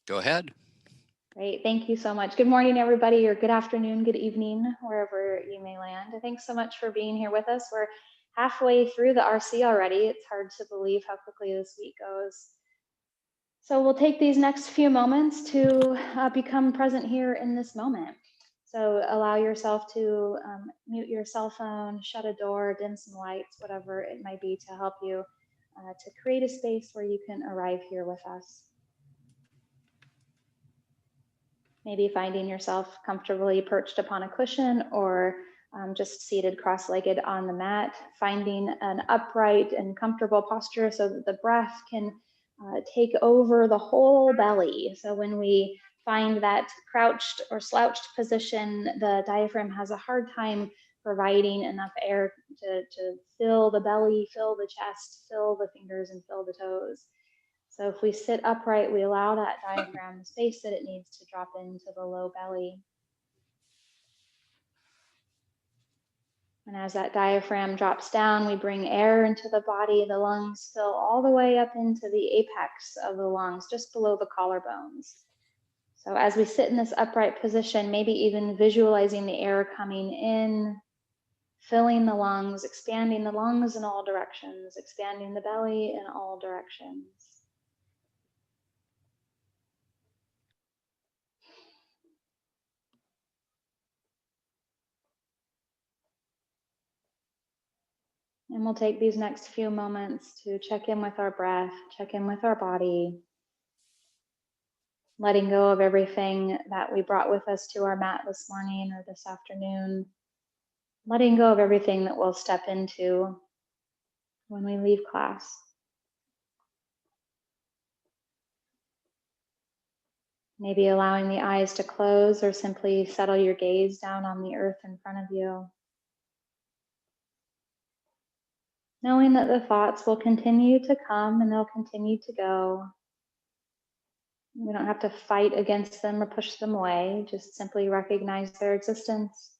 Go ahead. Great, thank you so much. Good morning, everybody, or good afternoon, good evening, wherever you may land. Thanks so much for being here with us. We're halfway through the RC already. It's hard to believe how quickly this week goes. So we'll take these next few moments to become present here in this moment. So allow yourself to mute your cell phone, shut a door, dim some lights, whatever it might be to help you to create a space where you can arrive here with us. Maybe finding yourself comfortably perched upon a cushion or just seated cross-legged on the mat, finding an upright and comfortable posture so that the breath can take over the whole belly. So when we find that crouched or slouched position, the diaphragm has a hard time providing enough air to fill the belly, fill the chest, fill the fingers, and fill the toes. So if we sit upright, we allow that diaphragm the space that it needs to drop into the low belly. And as that diaphragm drops down, we bring air into the body. The lungs fill all the way up into the apex of the lungs, just below the collarbones. So as we sit in this upright position, maybe even visualizing the air coming in, filling the lungs, expanding the lungs in all directions, expanding the belly in all directions. And we'll take these next few moments to check in with our breath, check in with our body, letting go of everything that we brought with us to our mat this morning or this afternoon, letting go of everything that we'll step into when we leave class. Maybe allowing the eyes to close or simply settle your gaze down on the earth in front of you. Knowing that the thoughts will continue to come and they'll continue to go. We don't have to fight against them or push them away, just simply recognize their existence.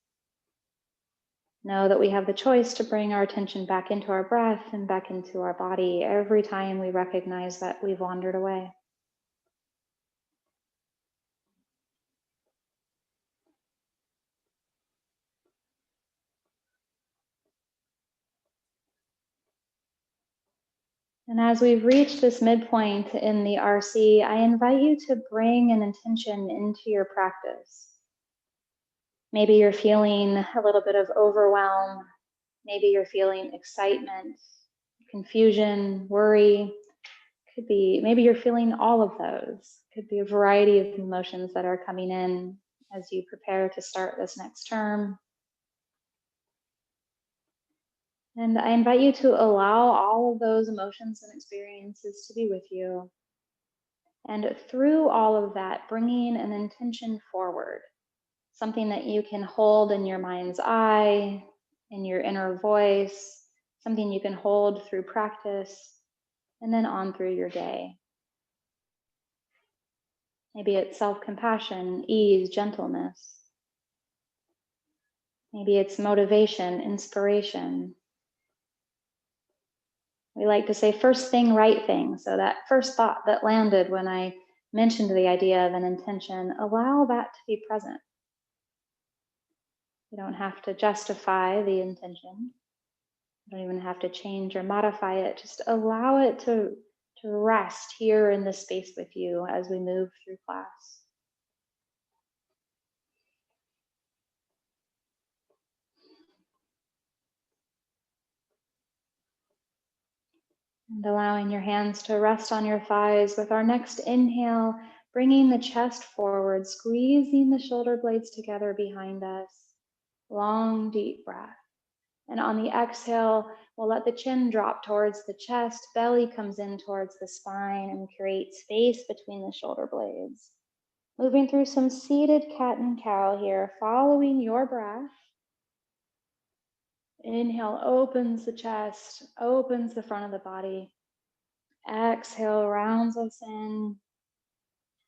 Know that we have the choice to bring our attention back into our breath and back into our body every time we recognize that we've wandered away. And as we've reached this midpoint in the RC, I invite you to bring an intention into your practice. Maybe you're feeling a little bit of overwhelm. Maybe you're feeling excitement, confusion, worry. Could be, maybe you're feeling all of those. Could be a variety of emotions that are coming in as you prepare to start this next term. And I invite you to allow all of those emotions and experiences to be with you. And through all of that, bringing an intention forward, something that you can hold in your mind's eye, in your inner voice, something you can hold through practice, and then on through your day. Maybe it's self-compassion, ease, gentleness. Maybe it's motivation, inspiration. We like to say first thing, right thing. So that first thought that landed when I mentioned the idea of an intention, allow that to be present. You don't have to justify the intention. You don't even have to change or modify it. Just allow it to rest here in this space with you as we move through class. And allowing your hands to rest on your thighs with our next inhale, bringing the chest forward, squeezing the shoulder blades together behind us. Long, deep breath. And on the exhale, we'll let the chin drop towards the chest, belly comes in towards the spine and create space between the shoulder blades. Moving through some seated cat and cow here, following your breath. Inhale opens the chest, opens the front of the body. Exhale rounds us in,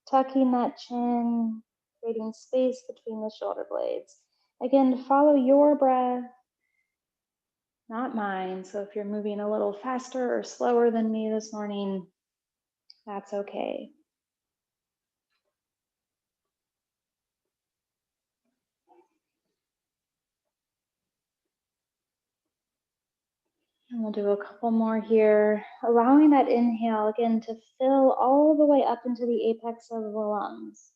tucking that chin, creating space between the shoulder blades. Again, follow your breath, not mine. So if you're moving a little faster or slower than me this morning, that's okay. And we'll do a couple more here, allowing that inhale again to fill all the way up into the apex of the lungs.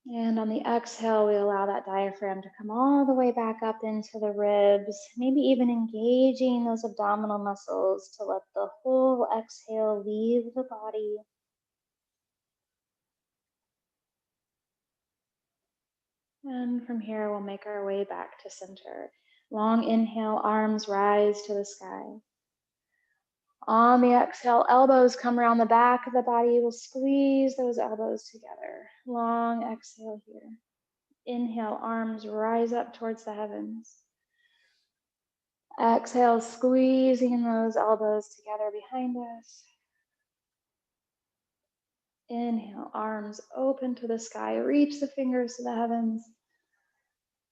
And on the exhale, we allow that diaphragm to come all the way back up into the ribs, maybe even engaging those abdominal muscles to let the whole exhale leave the body. And from here, we'll make our way back to center. Long inhale, arms rise to the sky. On the exhale, elbows come around the back of the body. We'll squeeze those elbows together. Long exhale here. Inhale, arms rise up towards the heavens. Exhale, squeezing those elbows together behind us. Inhale, arms open to the sky. Reach the fingers to the heavens.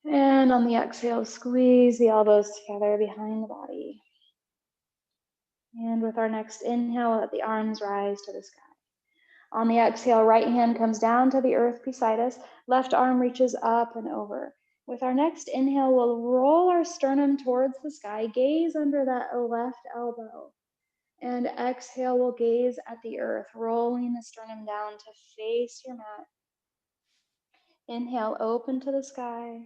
And on the exhale, squeeze the elbows together behind the body. And with our next inhale, let the arms rise to the sky. On the exhale, right hand comes down to the earth beside us. Left arm reaches up and over. With our next inhale, we'll roll our sternum towards the sky, gaze under that left elbow. And exhale, we'll gaze at the earth, rolling the sternum down to face your mat. Inhale, open to the sky.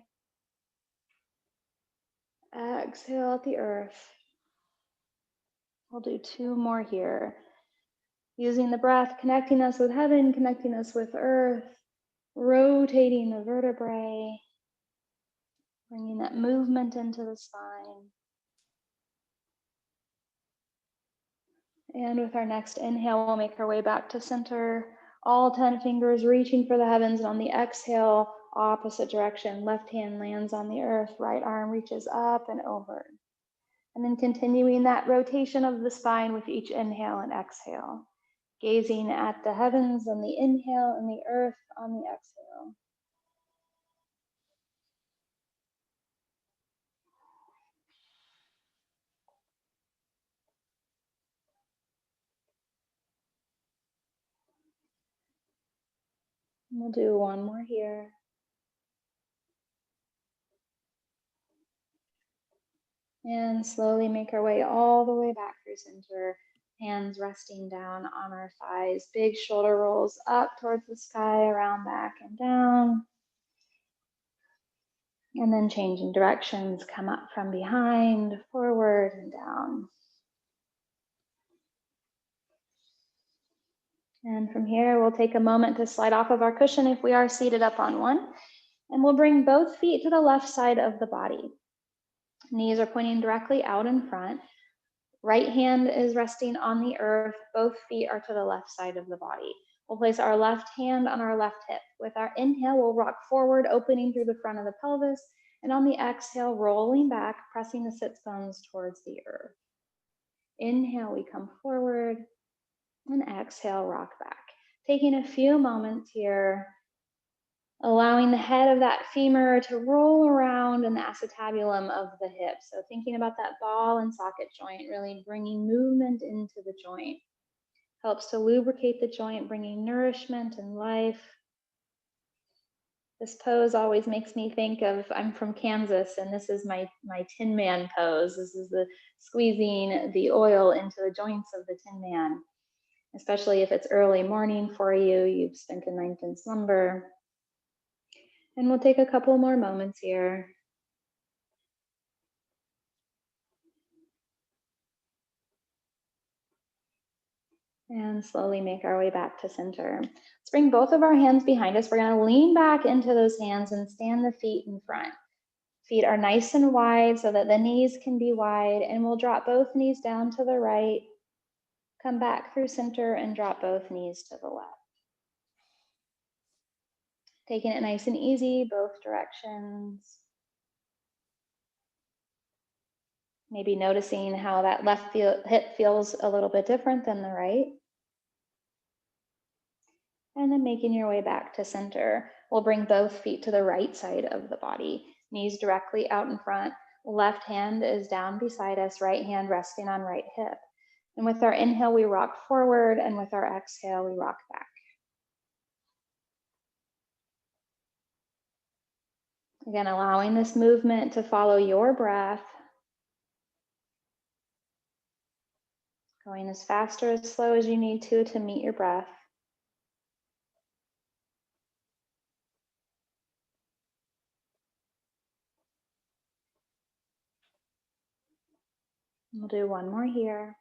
Exhale at the earth. We'll do two more here. Using the breath, connecting us with heaven, connecting us with earth, rotating the vertebrae, bringing that movement into the spine. And with our next inhale, we'll make our way back to center, all 10 fingers reaching for the heavens. And on the exhale, opposite direction, left hand lands on the earth, right arm reaches up and over. And then continuing that rotation of the spine with each inhale and exhale, gazing at the heavens on the inhale and the earth on the exhale. And we'll do one more here. And slowly make our way all the way back through center. Hands resting down on our thighs. Big shoulder rolls up towards the sky, around, back, and down. And then changing directions, come up from behind, forward, and down. And from here, we'll take a moment to slide off of our cushion if we are seated up on one. And we'll bring both feet to the left side of the body. Knees are pointing directly out in front. Right hand is resting on the earth. Both feet are to the left side of the body. We'll place our left hand on our left hip. With our inhale, we'll rock forward, opening through the front of the pelvis. And on the exhale, rolling back, pressing the sits bones towards the earth. Inhale, we come forward. And exhale, rock back. Taking a few moments here, allowing the head of that femur to roll around in the acetabulum of the hip. So thinking about that ball and socket joint, really bringing movement into the joint. Helps to lubricate the joint, bringing nourishment and life. This pose always makes me think of, I'm from Kansas, and this is my Tin Man pose. This is the squeezing the oil into the joints of the Tin Man. Especially if it's early morning for you, you've spent a night in slumber. And we'll take a couple more moments here. And slowly make our way back to center. Let's bring both of our hands behind us. We're gonna lean back into those hands and stand the feet in front. Feet are nice and wide so that the knees can be wide, and we'll drop both knees down to the right, come back through center and drop both knees to the left. Taking it nice and easy, both directions. Maybe noticing how that left hip feels a little bit different than the right. And then making your way back to center. We'll bring both feet to the right side of the body. Knees directly out in front. Left hand is down beside us, right hand resting on right hip. And with our inhale, we rock forward, and with our exhale, we rock back. Again, allowing this movement to follow your breath. Going as fast or as slow as you need to meet your breath. We'll do one more here.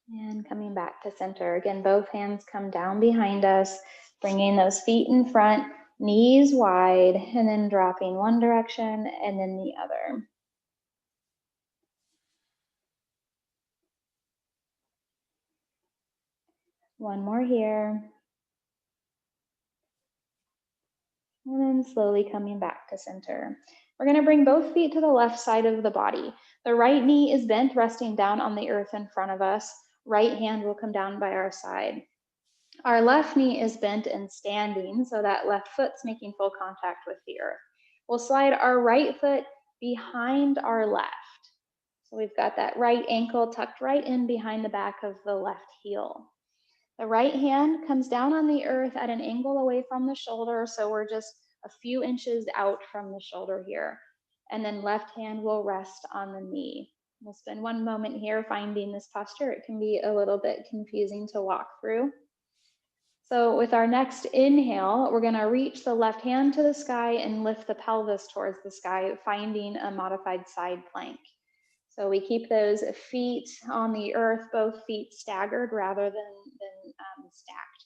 And coming back to center. Again, both hands come down behind us, bringing those feet in front, knees wide, and then dropping one direction and then the other. One more here. And then slowly coming back to center. We're going to bring both feet to the left side of the body. The right knee is bent, resting down on the earth in front of us. Right hand will come down by our side. Our left knee is bent and standing, so that left foot's making full contact with the earth. We'll slide our right foot behind our left. So we've got that right ankle tucked right in behind the back of the left heel. The right hand comes down on the earth at an angle away from the shoulder, so we're just a few inches out from the shoulder here. And then left hand will rest on the knee. We'll spend one moment here finding this posture. It can be a little bit confusing to walk through. So with our next inhale, we're going to reach the left hand to the sky and lift the pelvis towards the sky, finding a modified side plank. So we keep those feet on the earth, both feet staggered rather than stacked.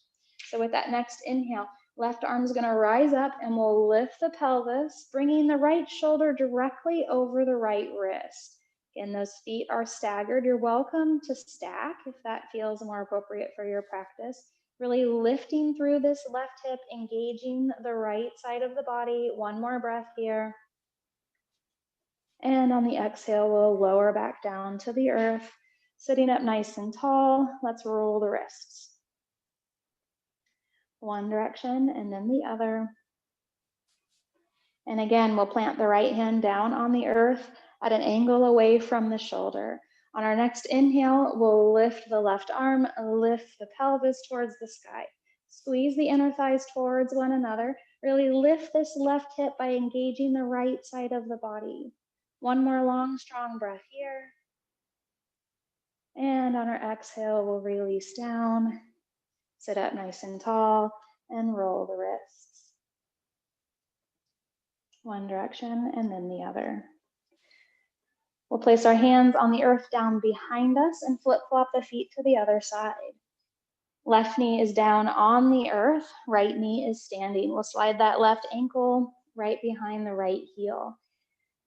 So with that next inhale, left arm's going to rise up and we'll lift the pelvis, bringing the right shoulder directly over the right wrist. Again, those feet are staggered. You're welcome to stack if that feels more appropriate for your practice. Really lifting through this left hip, engaging the right side of the body. One more breath here. And on the exhale, we'll lower back down to the earth, sitting up nice and tall. Let's roll the wrists. One direction and then the other. And again, we'll plant the right hand down on the earth at an angle away from the shoulder. On our next inhale, we'll lift the left arm, lift the pelvis towards the sky. Squeeze the inner thighs towards one another. Really lift this left hip by engaging the right side of the body. One more long, strong breath here. And on our exhale, we'll release down, sit up nice and tall, and roll the wrists. One direction and then the other. We'll place our hands on the earth down behind us and flip-flop the feet to the other side. Left knee is down on the earth, right knee is standing. We'll slide that left ankle right behind the right heel.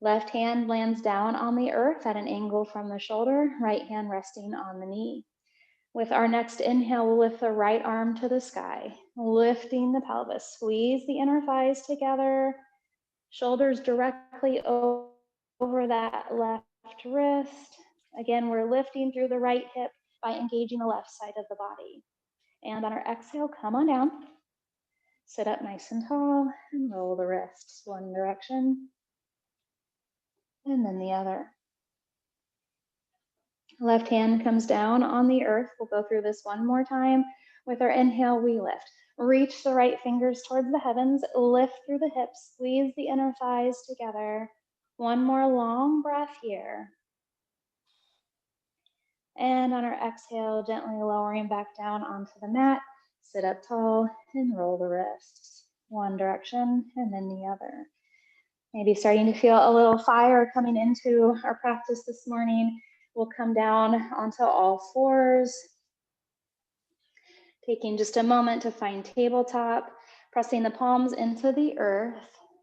Left hand lands down on the earth at an angle from the shoulder, right hand resting on the knee. With our next inhale, we'll lift the right arm to the sky, lifting the pelvis. Squeeze the inner thighs together, shoulders directly over that left wrist. Again, we're lifting through the right hip by engaging the left side of the body. And on our exhale, come on down. Sit up nice and tall and roll the wrists. One direction and then the other. Left hand comes down on the earth. We'll go through this one more time. With our inhale, we lift. Reach the right fingers towards the heavens. Lift through the hips. Squeeze the inner thighs together. One more long breath here. And on our exhale, gently lowering back down onto the mat. Sit up tall and roll the wrists. One direction and then the other. Maybe starting to feel a little fire coming into our practice this morning. We'll come down onto all fours, taking just a moment to find tabletop, pressing the palms into the earth,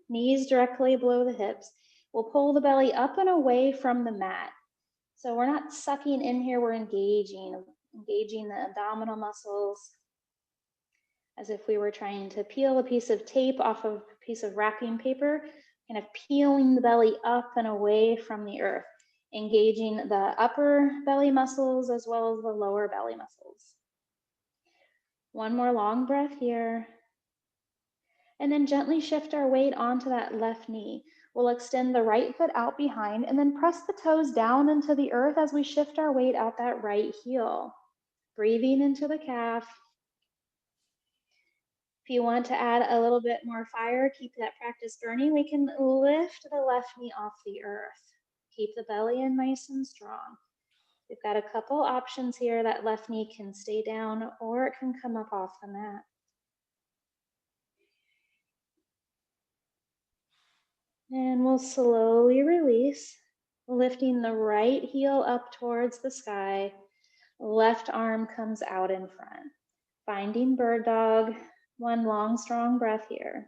knees directly below the hips. We'll pull the belly up and away from the mat. So we're not sucking in here, we're engaging the abdominal muscles as if we were trying to peel a piece of tape off of a piece of wrapping paper, kind of peeling the belly up and away from the earth, engaging the upper belly muscles as well as the lower belly muscles. One more long breath here. And then gently shift our weight onto that left knee. We'll extend the right foot out behind and then press the toes down into the earth as we shift our weight out that right heel. Breathing into the calf. you want to add a little bit more fire, keep that practice burning, we can lift the left knee off the earth. Keep the belly in nice and strong. We've got a couple options here. That left knee can stay down or it can come up off the mat. And we'll slowly release, lifting the right heel up towards the sky. Left arm comes out in front. Finding bird dog. One long, strong breath here.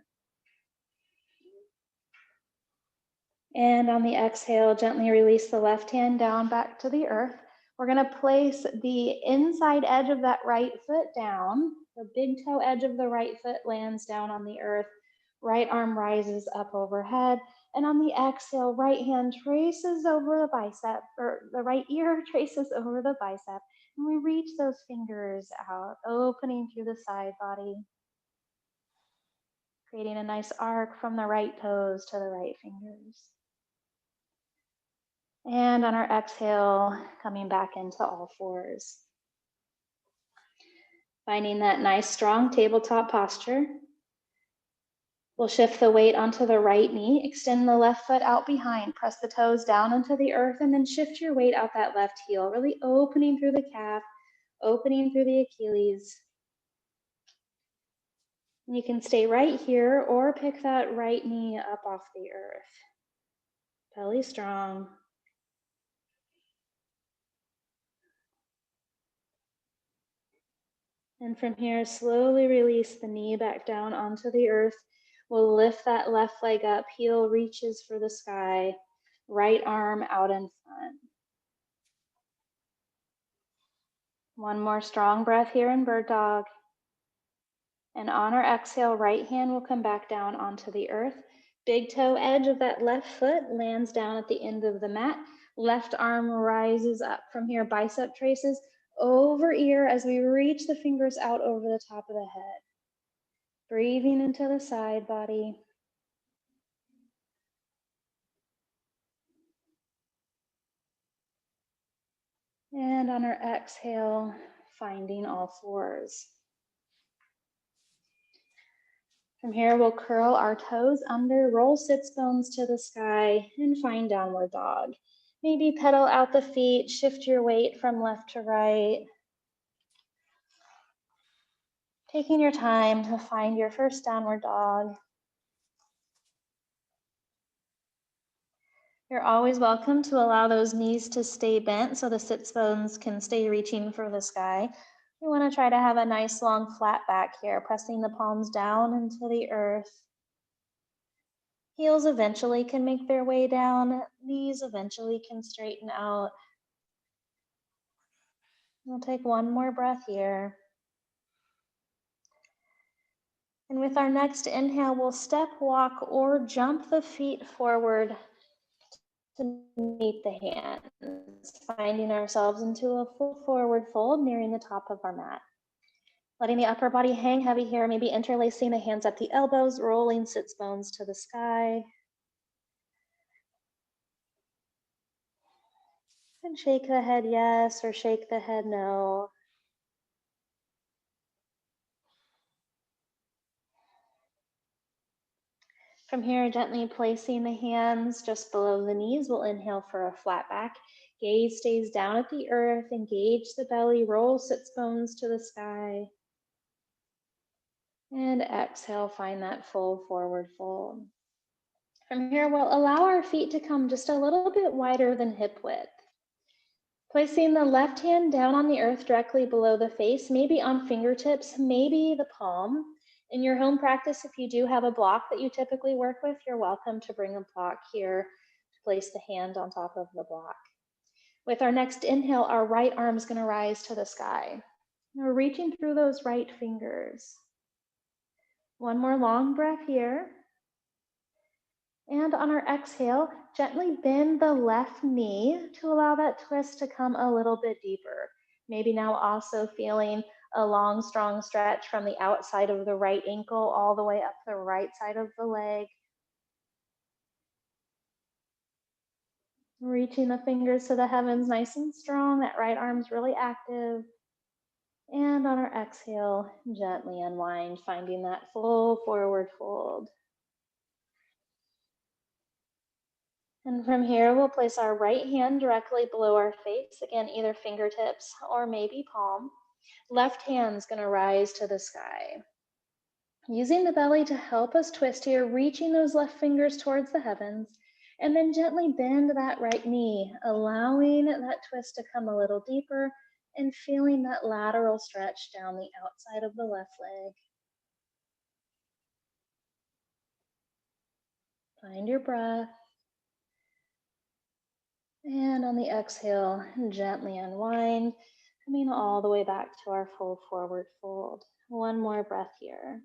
And on the exhale, gently release the left hand down back to the earth. We're going to place the inside edge of that right foot down. The big toe edge of the right foot lands down on the earth. Right arm rises up overhead. And on the exhale, right hand traces over the bicep, or the right ear traces over the bicep. And we reach those fingers out, opening through the side body, creating a nice arc from the right toes to the right fingers. And on our exhale, coming back into all fours. Finding that nice, strong tabletop posture. We'll shift the weight onto the right knee, extend the left foot out behind, press the toes down into the earth, and then shift your weight out that left heel, really opening through the calf, opening through the Achilles. And you can stay right here or pick that right knee up off the earth. Belly strong. And from here, slowly release the knee back down onto the earth. We'll lift that left leg up, heel reaches for the sky, right arm out in front. One more strong breath here in bird dog. And on our exhale, right hand will come back down onto the earth. Big toe edge of that left foot lands down at the end of the mat. Left arm rises up. From here, bicep traces over ear as we reach the fingers out over the top of the head. Breathing into the side body. And on our exhale, finding all fours. From here, we'll curl our toes under, roll sits bones to the sky, and find downward dog. Maybe pedal out the feet, shift your weight from left to right. Taking your time to find your first downward dog. You're always welcome to allow those knees to stay bent so the sits bones can stay reaching for the sky. We want to try to have a nice long flat back here, pressing the palms down into the earth. Heels eventually can make their way down. Knees eventually can straighten out. We'll take one more breath here. And with our next inhale, we'll step, walk, or jump the feet forward to meet the hands, finding ourselves into a full forward fold, nearing the top of our mat. Letting the upper body hang heavy here, maybe interlacing the hands at the elbows, rolling sits bones to the sky. And shake the head yes, or shake the head no. From here, gently placing the hands just below the knees, we'll inhale for a flat back. Gaze stays down at the earth, engage the belly, roll sits bones to the sky. And exhale, find that full forward fold. From here, we'll allow our feet to come just a little bit wider than hip width. Placing the left hand down on the earth directly below the face, maybe on fingertips, maybe the palm. In your home practice, if you do have a block that you typically work with, you're welcome to bring a block here to place the hand on top of the block. With our next inhale, our right arm is going to rise to the sky. We're reaching through those right fingers. One more long breath here. And on our exhale, gently bend the left knee to allow that twist to come a little bit deeper. Maybe now also feeling a long, strong stretch from the outside of the right ankle all the way up the right side of the leg. Reaching the fingers to the heavens nice and strong. That right arm's really active. And on our exhale, gently unwind, finding that full forward fold. And from here, we'll place our right hand directly below our face. Again, either fingertips or maybe palm. Left hand's gonna rise to the sky. Using the belly to help us twist here, reaching those left fingers towards the heavens, and then gently bend that right knee, allowing that twist to come a little deeper and feeling that lateral stretch down the outside of the left leg. Find your breath. And on the exhale, gently unwind, coming all the way back to our full forward fold. One more breath here.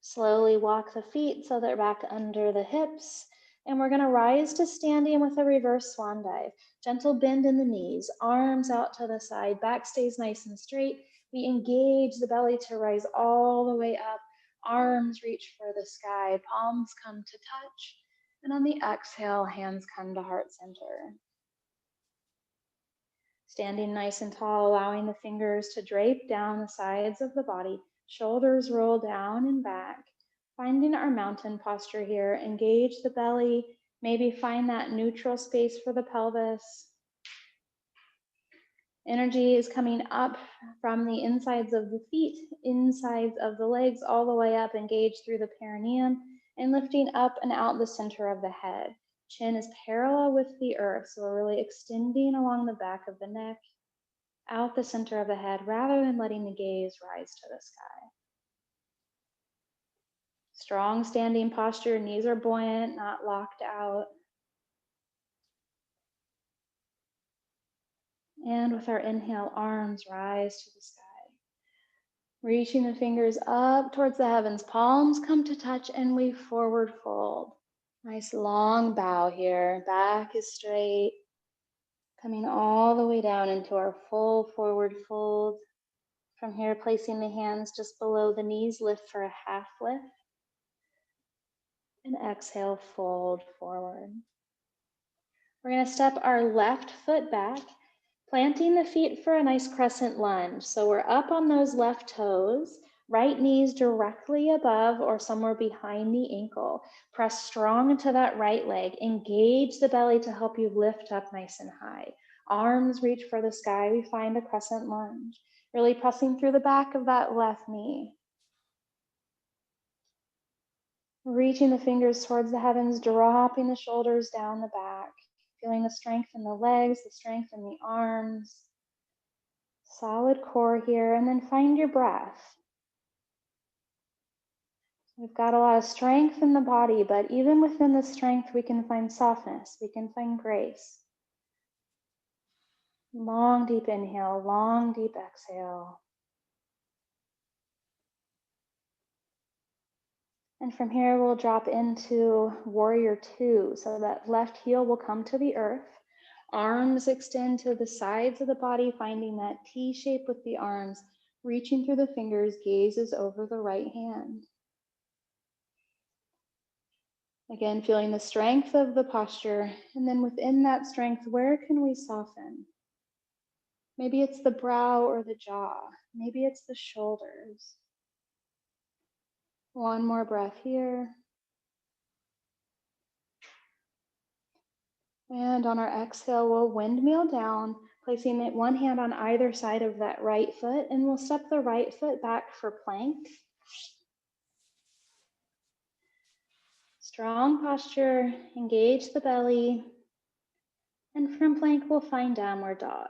Slowly walk the feet so they're back under the hips. And we're gonna rise to standing with a reverse swan dive. Gentle bend in the knees, arms out to the side, back stays nice and straight. We engage the belly to rise all the way up. Arms reach for the sky, palms come to touch. And on the exhale, hands come to heart center. Standing nice and tall, allowing the fingers to drape down the sides of the body, shoulders roll down and back. Finding our mountain posture here, engage the belly, maybe find that neutral space for the pelvis. Energy is coming up from the insides of the feet, insides of the legs, all the way up, engage through the perineum, and lifting up and out the center of the head. Chin is parallel with the earth, so we're really extending along the back of the neck, out the center of the head, rather than letting the gaze rise to the sky. Strong standing posture, knees are buoyant, not locked out. And with our inhale, arms rise to the sky. Reaching the fingers up towards the heavens, palms come to touch, and we forward fold. Nice long bow here, back is straight. Coming all the way down into our full forward fold. From here, placing the hands just below the knees, lift for a half lift. And exhale, fold forward. We're going to step our left foot back, planting the feet for a nice crescent lunge. So we're up on those left toes, right knees directly above or somewhere behind the ankle. Press strong into that right leg. Engage the belly to help you lift up nice and high. Arms reach for the sky. We find a crescent lunge. Really pressing through the back of that left knee. Reaching the fingers towards the heavens, dropping the shoulders down the back. Feeling the strength in the legs, the strength in the arms. Solid core here, and then find your breath. We've got a lot of strength in the body, but even within the strength, we can find softness, we can find grace. Long, deep inhale, long, deep exhale. And from here, we'll drop into warrior two. So that left heel will come to the earth. Arms extend to the sides of the body, finding that T shape with the arms. Reaching through the fingers, gaze is over the right hand. Again, feeling the strength of the posture. And then within that strength, where can we soften? Maybe it's the brow or the jaw. Maybe it's the shoulders. One more breath here. And on our exhale, we'll windmill down, placing one hand on either side of that right foot, and we'll step the right foot back for plank. Strong posture, engage the belly, and from plank, we'll find downward dog.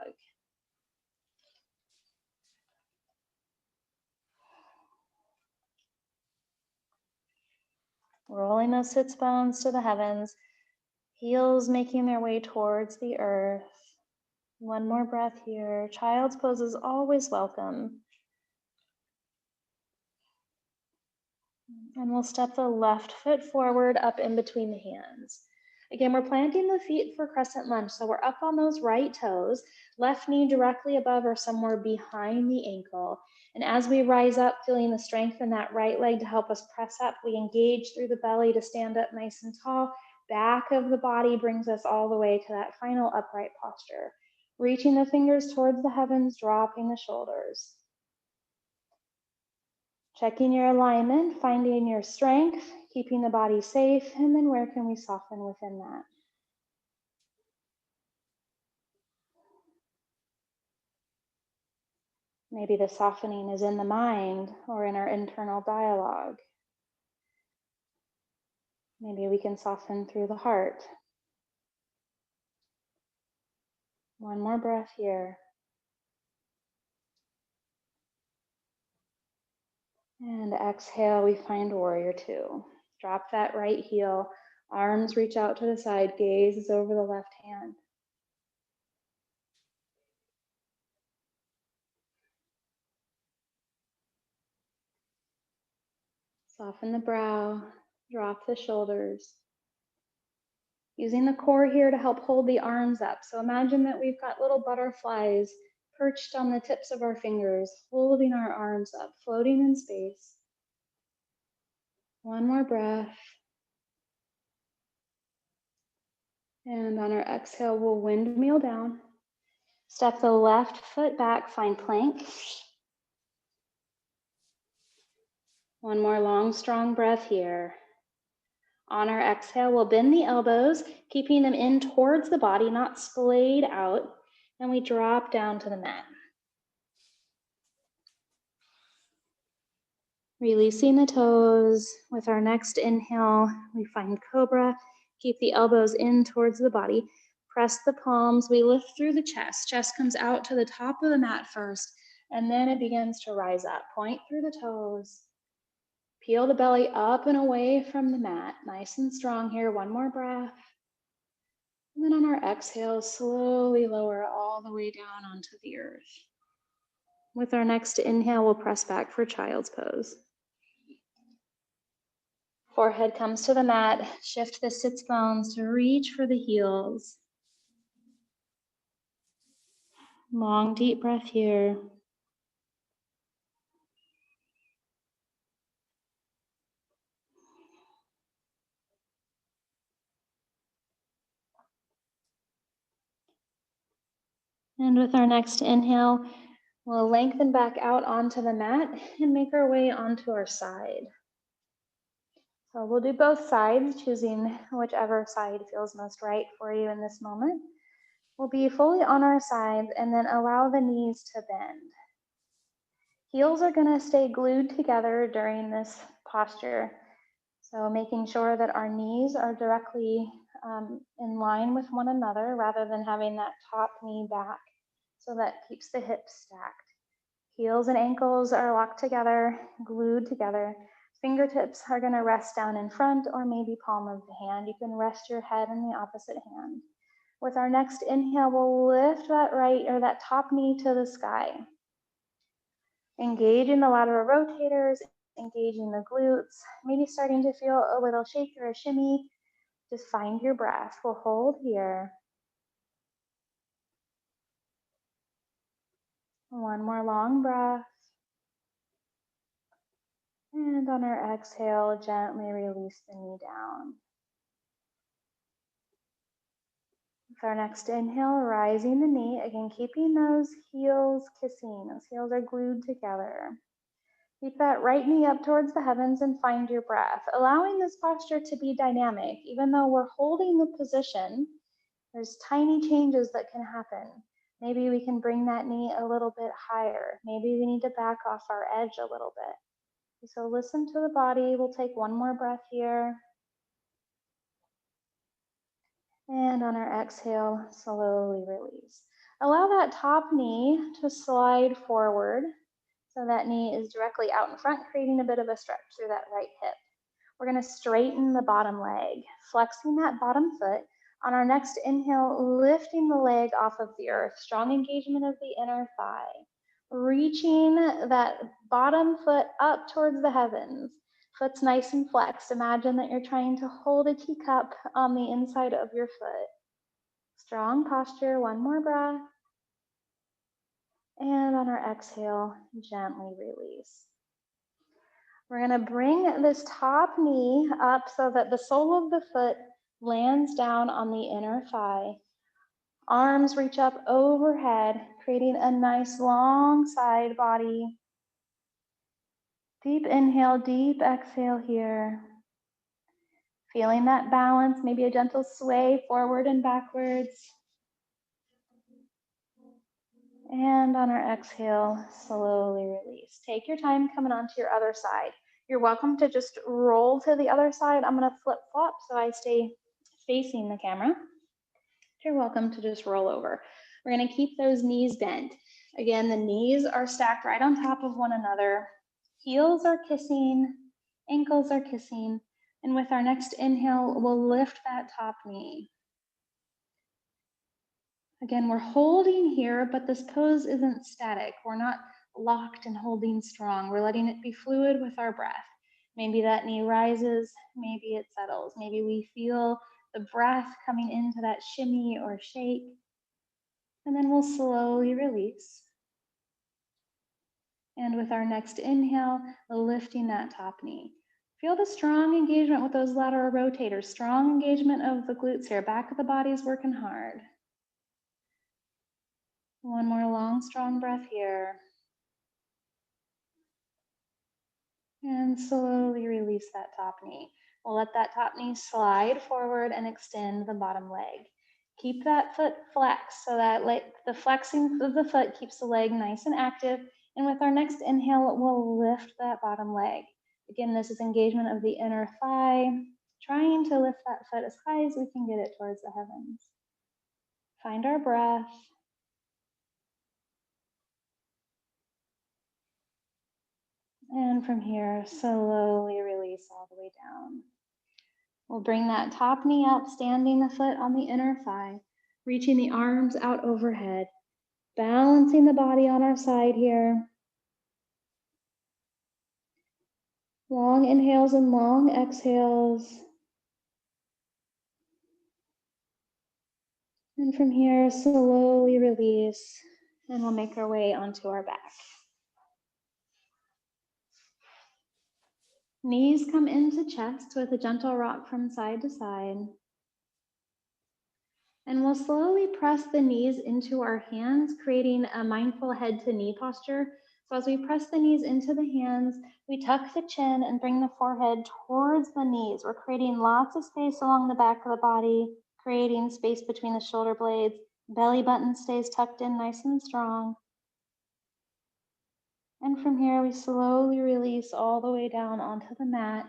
Rolling those sits bones to the heavens, heels making their way towards the earth. One more breath here. Child's pose is always welcome. And we'll step the left foot forward up in between the hands. Again, we're planting the feet for crescent lunge. So we're up on those right toes, left knee directly above or somewhere behind the ankle. And as we rise up, feeling the strength in that right leg to help us press up, we engage through the belly to stand up nice and tall. Back of the body brings us all the way to that final upright posture. Reaching the fingers towards the heavens, dropping the shoulders. Checking your alignment, finding your strength, keeping the body safe, and then where can we soften within that? Maybe the softening is in the mind or in our internal dialogue. Maybe we can soften through the heart. One more breath here. And exhale, we find warrior two. Drop that right heel, arms reach out to the side, gaze is over the left hand. Soften the brow, drop the shoulders. Using the core here to help hold the arms up. So imagine that we've got little butterflies perched on the tips of our fingers, holding our arms up, floating in space. One more breath. And on our exhale, we'll windmill down. Step the left foot back, find plank. One more long, strong breath here. On our exhale, we'll bend the elbows, keeping them in towards the body, not splayed out. And we drop down to the mat. Releasing the toes. With our next inhale, we find cobra. Keep the elbows in towards the body. Press the palms. We lift through the chest. Chest comes out to the top of the mat first, and then it begins to rise up. Point through the toes. Peel the belly up and away from the mat. Nice and strong here. One more breath. And then on our exhale, slowly lower all the way down onto the earth. With our next inhale, we'll press back for child's pose. Forehead comes to the mat. Shift the sits bones to reach for the heels. Long, deep breath here. And with our next inhale, we'll lengthen back out onto the mat and make our way onto our side. So we'll do both sides, choosing whichever side feels most right for you in this moment. We'll be fully on our sides and then allow the knees to bend. Heels are going to stay glued together during this posture. So making sure that our knees are directly in line with one another rather than having that top knee back. So that keeps the hips stacked. Heels and ankles are locked together, glued together. Fingertips are going to rest down in front or maybe palm of the hand. You can rest your head in the opposite hand. With our next inhale, we'll lift that right or that top knee to the sky. Engaging the lateral rotators, engaging the glutes, maybe starting to feel a little shake or a shimmy. Just find your breath. We'll hold here. One more long breath. And on our exhale, gently release the knee down. With our next inhale, rising the knee, again, keeping those heels kissing. Those heels are glued together. Keep that right knee up towards the heavens and find your breath. Allowing this posture to be dynamic, even though we're holding the position, there's tiny changes that can happen. Maybe we can bring that knee a little bit higher. Maybe we need to back off our edge a little bit. So listen to the body. We'll take one more breath here. And on our exhale, slowly release. Allow that top knee to slide forward so that knee is directly out in front, creating a bit of a stretch through that right hip. We're going to straighten the bottom leg, flexing that bottom foot. On our next inhale, lifting the leg off of the earth, strong engagement of the inner thigh. Reaching that bottom foot up towards the heavens. Foot's nice and flexed. Imagine that you're trying to hold a teacup on the inside of your foot. Strong posture, one more breath. And on our exhale, gently release. We're going to bring this top knee up so that the sole of the foot lands down on the inner thigh. Arms reach up overhead, creating a nice long side body. Deep inhale, deep exhale here. Feeling that balance, maybe a gentle sway forward and backwards. And on our exhale, slowly release. Take your time coming onto your other side. You're welcome to just roll to the other side. I'm gonna flip flop so I stay facing the camera. You're welcome to just roll over. We're gonna keep those knees bent. Again, the knees are stacked right on top of one another. Heels are kissing, ankles are kissing. And with our next inhale, we'll lift that top knee. Again, we're holding here, but this pose isn't static. We're not locked and holding strong. We're letting it be fluid with our breath. Maybe that knee rises, maybe it settles. Maybe we feel the breath coming into that shimmy or shake. And then we'll slowly release. And with our next inhale, lifting that top knee. Feel the strong engagement with those lateral rotators, strong engagement of the glutes here. Back of the body's working hard. One more long, strong breath here. And slowly release that top knee. We'll let that top knee slide forward and extend the bottom leg. Keep that foot flexed so that the flexing of the foot keeps the leg nice and active. And with our next inhale, we'll lift that bottom leg. Again, this is engagement of the inner thigh, trying to lift that foot as high as we can get it towards the heavens. Find our breath. And from here, slowly release all the way down. We'll bring that top knee up, standing the foot on the inner thigh, reaching the arms out overhead, balancing the body on our side here. Long inhales and long exhales. And from here, slowly release, and we'll make our way onto our back. Knees come into chest with a gentle rock from side to side. And we'll slowly press the knees into our hands, creating a mindful head to knee posture. So as we press the knees into the hands, we tuck the chin and bring the forehead towards the knees. We're creating lots of space along the back of the body, creating space between the shoulder blades. Belly button stays tucked in nice and strong. And from here, we slowly release all the way down onto the mat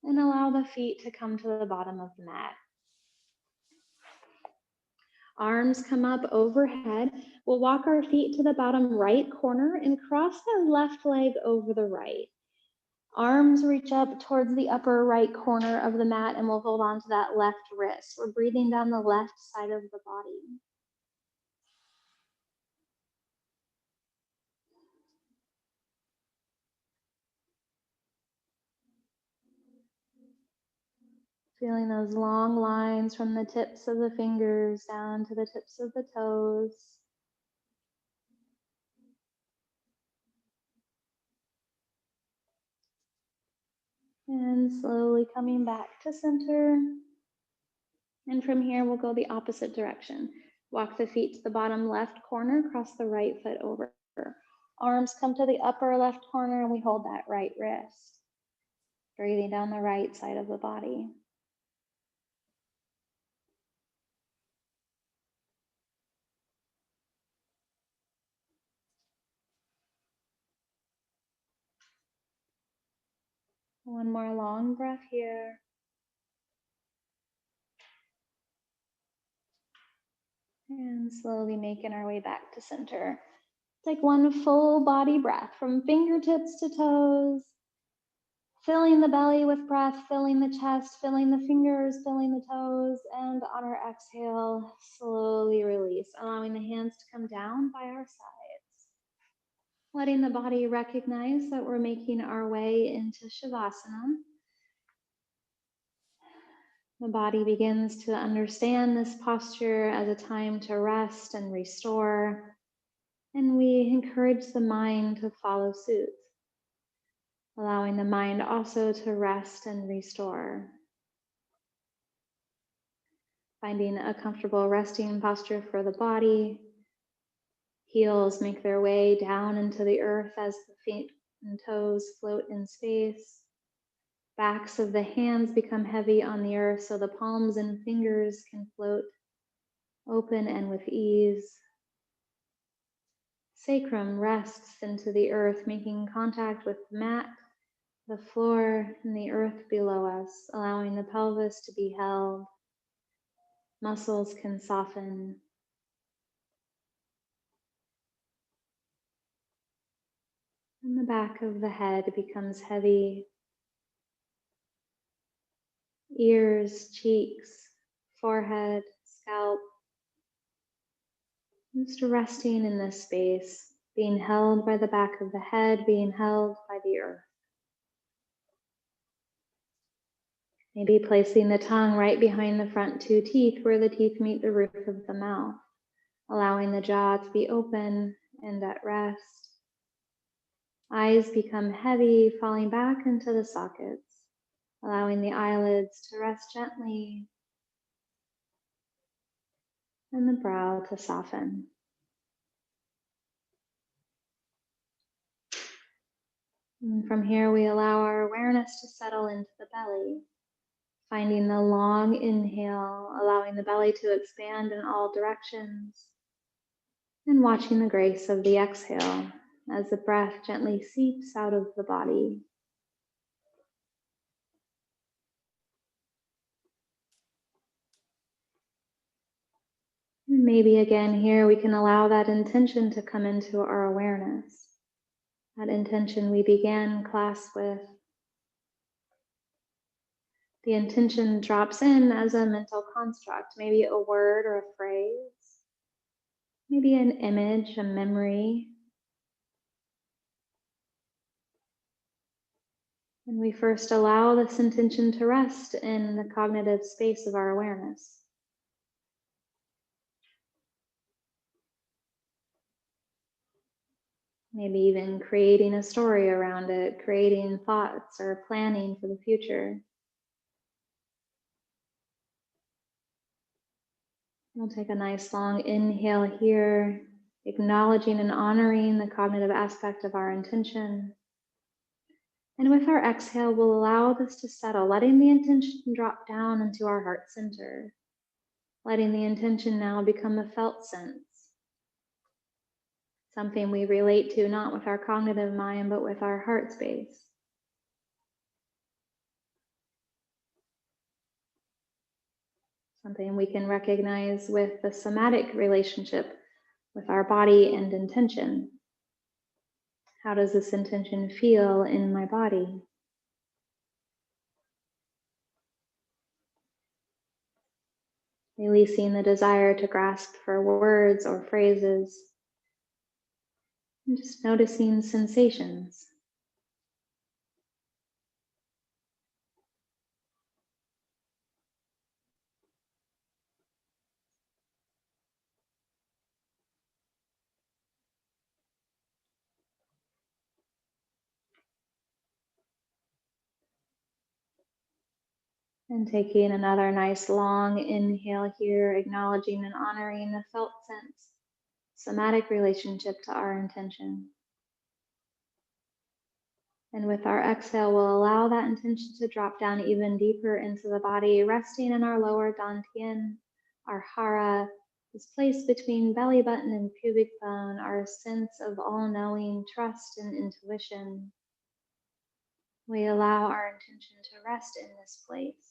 and allow the feet to come to the bottom of the mat. Arms come up overhead. We'll walk our feet to the bottom right corner and cross the left leg over the right. Arms reach up towards the upper right corner of the mat and we'll hold on to that left wrist. We're breathing down the left side of the body. Feeling those long lines from the tips of the fingers down to the tips of the toes. And slowly coming back to center. And from here, we'll go the opposite direction. Walk the feet to the bottom left corner, cross the right foot over. Arms come to the upper left corner and we hold that right wrist. Breathing down the right side of the body. One more long breath here. And slowly making our way back to center. Take one full body breath from fingertips to toes. Filling the belly with breath, filling the chest, filling the fingers, filling the toes, and on our exhale, slowly release, allowing the hands to come down by our sides. Letting the body recognize that we're making our way into Shavasana. The body begins to understand this posture as a time to rest and restore, and we encourage the mind to follow suit, allowing the mind also to rest and restore. Finding a comfortable resting posture for the body. Heels make their way down into the earth as the feet and toes float in space. Backs of the hands become heavy on the earth so the palms and fingers can float open and with ease. Sacrum rests into the earth, making contact with the mat, the floor, and the earth below us, allowing the pelvis to be held. Muscles can soften. And the back of the head becomes heavy. Ears, cheeks, forehead, scalp. Just resting in this space, being held by the back of the head, being held by the earth. Maybe placing the tongue right behind the front two teeth where the teeth meet the roof of the mouth, allowing the jaw to be open and at rest. Eyes become heavy, falling back into the sockets, allowing the eyelids to rest gently and the brow to soften. And from here, we allow our awareness to settle into the belly, finding the long inhale, allowing the belly to expand in all directions, and watching the grace of the exhale as the breath gently seeps out of the body. And maybe again here, we can allow that intention to come into our awareness. That intention we began class with. The intention drops in as a mental construct, maybe a word or a phrase, maybe an image, a memory. And we first allow this intention to rest in the cognitive space of our awareness. Maybe even creating a story around it, creating thoughts or planning for the future. We'll take a nice long inhale here, acknowledging and honoring the cognitive aspect of our intention. And with our exhale, we'll allow this to settle, letting the intention drop down into our heart center, letting the intention now become a felt sense, something we relate to not with our cognitive mind, but with our heart space. Something we can recognize with the somatic relationship with our body and intention. How does this intention feel in my body? Releasing the desire to grasp for words or phrases, and just noticing sensations. And taking another nice long inhale here, acknowledging and honoring the felt sense, somatic relationship to our intention. And with our exhale, we'll allow that intention to drop down even deeper into the body, resting in our lower dantian, our hara, is placed between belly button and pubic bone, our sense of all-knowing, trust, and intuition. We allow our intention to rest in this place,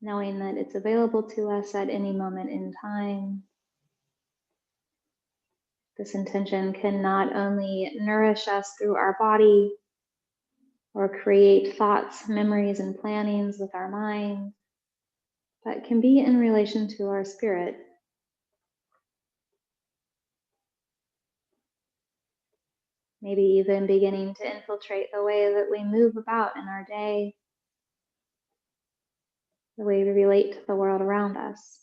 knowing that it's available to us at any moment in time. This intention can not only nourish us through our body or create thoughts, memories, and plannings with our mind, but can be in relation to our spirit. Maybe even beginning to infiltrate the way that we move about in our day, the way we relate to the world around us.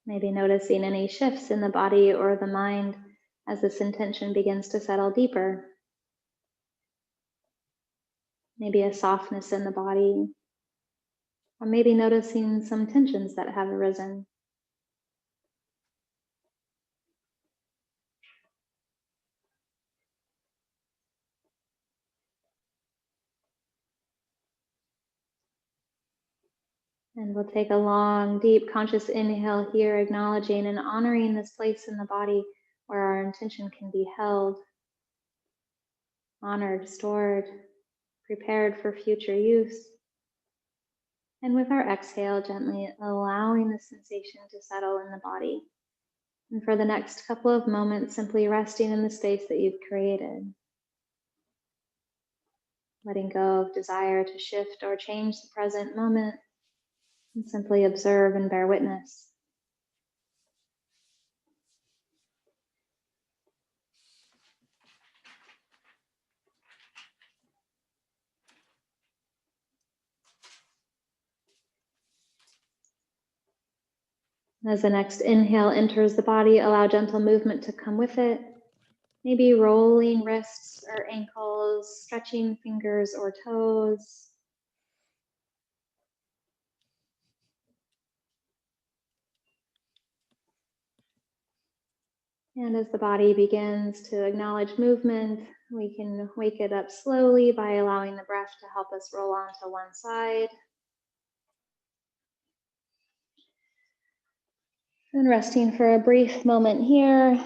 Maybe noticing any shifts in the body or the mind as this intention begins to settle deeper. Maybe a softness in the body, or maybe noticing some tensions that have arisen. And we'll take a long, deep, conscious inhale here, acknowledging and honoring this place in the body where our intention can be held, honored, stored, prepared for future use. And with our exhale, gently allowing the sensation to settle in the body. And for the next couple of moments, simply resting in the space that you've created. Letting go of desire to shift or change the present moment, and simply observe and bear witness. As the next inhale enters the body, allow gentle movement to come with it. Maybe rolling wrists or ankles, stretching fingers or toes. And as the body begins to acknowledge movement, we can wake it up slowly by allowing the breath to help us roll onto one side. And resting for a brief moment here.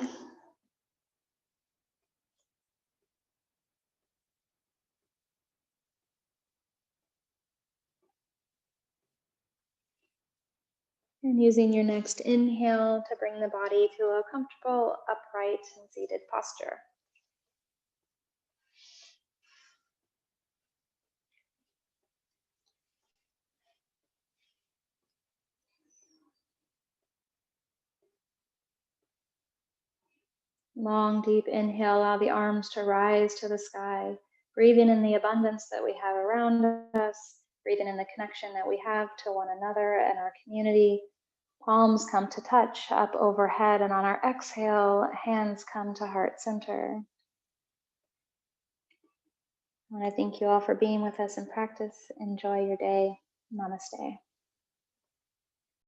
And using your next inhale to bring the body to a comfortable, upright, and seated posture. Long, deep inhale, allow the arms to rise to the sky, breathing in the abundance that we have around us, breathing in the connection that we have to one another and our community. Palms come to touch up overhead, and on our exhale, hands come to heart center. I want to thank you all for being with us in practice. Enjoy your day. Namaste.